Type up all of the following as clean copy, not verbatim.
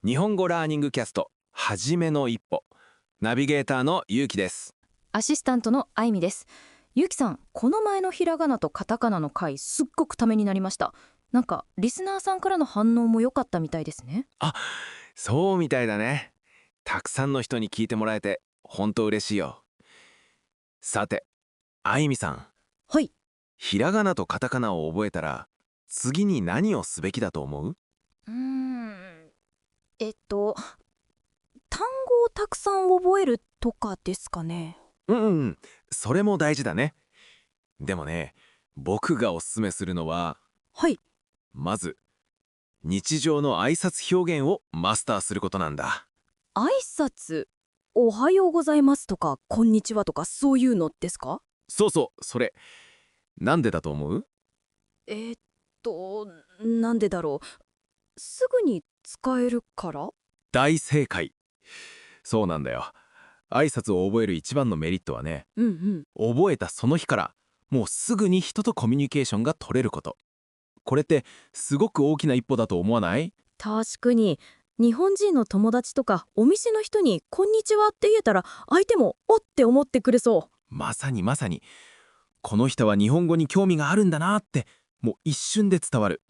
日本語ラーニングキャストはじめの一歩、ナビゲーターのゆうきです。アシスタントのあいみです。ゆうきさん、この前のひらがなとカタカナの回すっごくためになりました。なんかリスナーさんからの反応も良かったみたいですね。そうみたいだね。たくさんの人に聞いてもらえて本当嬉しいよ。さて、あいみさん、はい。ひらがなとカタカナを覚えたら次に何をすべきだと思う？うーん単語をたくさん覚えるとかですかね。うん、それも大事だね。でもね、僕がおすすめするのは、はい。まず日常の挨拶表現をマスターすることなんだ。挨拶、おはようございますとかこんにちはとかそういうのですか？そうそう、それ。なんでだと思う？えーっなんでだろう。すぐに使えるから？大正解。そうなんだよ。挨拶を覚える一番のメリットはね、うんうん。覚えたその日からもうすぐに人とコミュニケーションが取れること。これってすごく大きな一歩だと思わない？確かに、日本人の友達とかお店の人に「こんにちは」って言えたら相手も「お」って思ってくれそまさにまさに。この人は日本語に興味があるんだなって、もう一瞬で伝わる。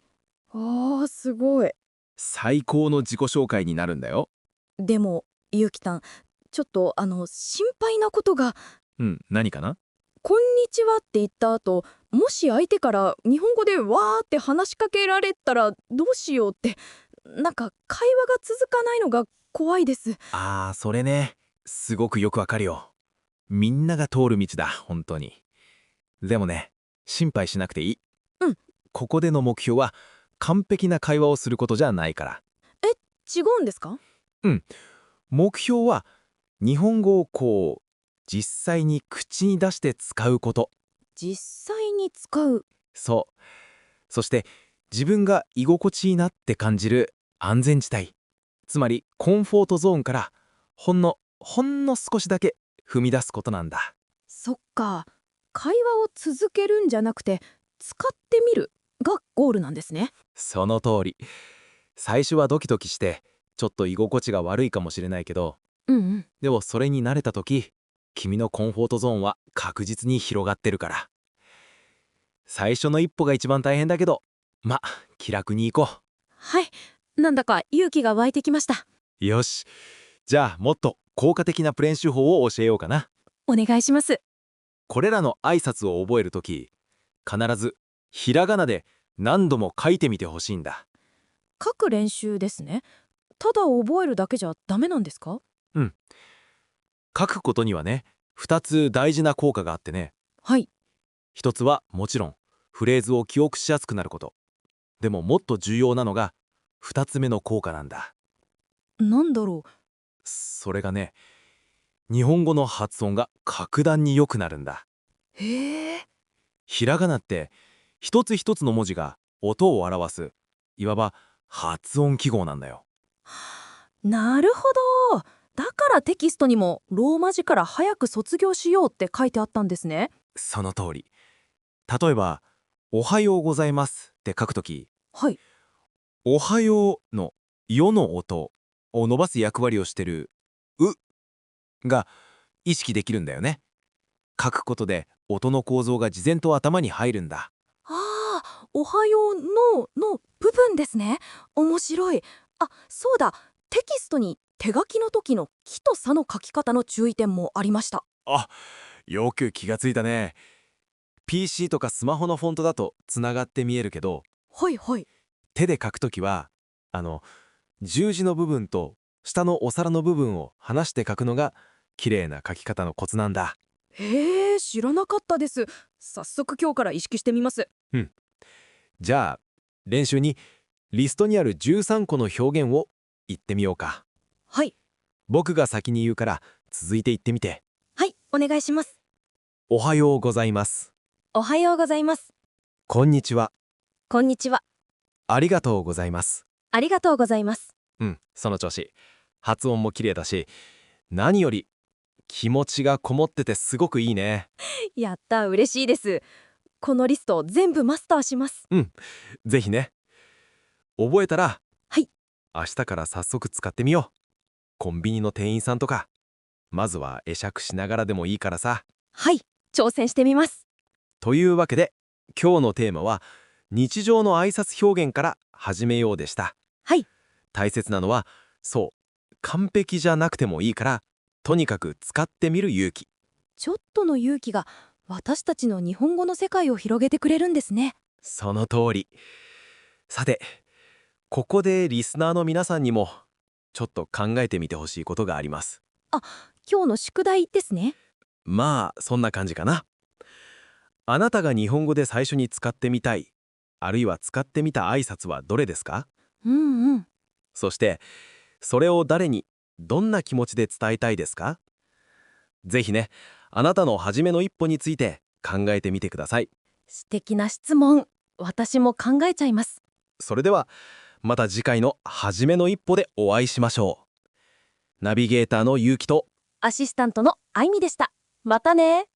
う。すごい。最高の自己紹介になるんだよ。でもゆうきさん、ちょっと心配なことが。うん、何かな？「こんにちは」って言った後、もし相手から日本語でわーって話しかけられたらどうしようって、なんか会話が続かないのが怖いです。それね。すごくよくわかるよ。みんなが通る道だ、本当に。でもね、心配しなくていい。うん。ここでの目標は、完璧な会話をすることじゃないから。違うんですか？うん。目標は、日本語を実際に口に出して使うこと。実際に使う。そう。そして、自分が居心地いいなって感じる安全地帯。つまり、コンフォートゾーンから、ほんの少しだけ踏み出すことなんだ。そっか。会話を続けるんじゃなくて、使ってみるがゴールなんですね。その通り。最初はドキドキして、ちょっと居心地が悪いかもしれないけど、うんうん。でもそれに慣れた時、君のコンフォートゾーンは確実に広がってるから。最初の一歩が一番大変だけど、気楽に行こはい。なんだか勇気が湧いてきました。う。よし。じゃあもっと効果的なプレン手法を教えようかな。お願いします。これらの挨拶を覚えるとき、必ずひらがなで何度も書いてみてほしいんだ。書く練習ですね。ただ覚えるだけじゃダメなんですか？うん。書くことにはね、2つ大事な効果があってね。はい。一つはもちろんフレーズを記憶しやすくなること。でももっと重要なのが二つ目の効果なんだ。なんだろう。それがね、日本語の発音が格段に良くなるんだ。へえ。ひらがなって一つ一つの文字が音を表す、いわば発音記号なんだよ。なるほど。だからテキストにもローマ字から早く卒業しようって書いてあったんですね。その通り。例えば、おはようございますって書くとき、はい。おはようのよの音を伸ばす役割をしてるうが意識できるんだよね。書くことで音の構造が自然と頭に入るんだ。おはようの部分ですね。面白い。そうだ。テキストに手書きの時のきとさの書き方の注意点もありました。あ、よく気がついたね。PC とかスマホのフォントだとつながって見えるけど、はいはい。手で書くときは、十字の部分と下のお皿の部分を離して書くのが綺麗な書き方のコツなんだ。へえ、知らなかったです。早速今日から意識してみます。うん。じゃあ、練習にリストにある13個の表現を言ってみようか。はい。僕が先に言うから続いて言ってみて。はい、お願いします。おはようございます。おはようございます。こんにちは。こんにちは。ありがとうございます。ありがとうございます。その調子。発音も綺麗だし、何より気持ちがこもっててすごくいいね。やった、嬉しいです。このリスト全部マスターします。ぜひね。覚えたら、はい。明日から早速使ってみよう。コンビニの店員さんとか。まずは会釈しながらでもいいからさ。はい、挑戦してみます。というわけで、今日のテーマは、日常の挨拶表現から始めようでした。はい。大切なのは、そう、完璧じゃなくてもいいから、とにかく使ってみる勇気。ちょっとの勇気が私たちの日本語の世界を広げてくれるんですね。その通り。さて、ここでリスナーの皆さんにも、ちょっと考えてみてほしいことがあります。今日の宿題ですね。まあ、そんな感じかな。あなたが日本語で最初に使ってみたい、あるいは使ってみた挨拶はどれですか？うんうん。そして、それを誰に、どんな気持ちで伝えたいですか？ぜひね、あなたの初めの一歩について考えてみてください。素敵な質問。私も考えちゃいます。それでは、また次回の初めの一歩でお会いしましょう。ナビゲーターのゆうきと、アシスタントのあいみでした。またね。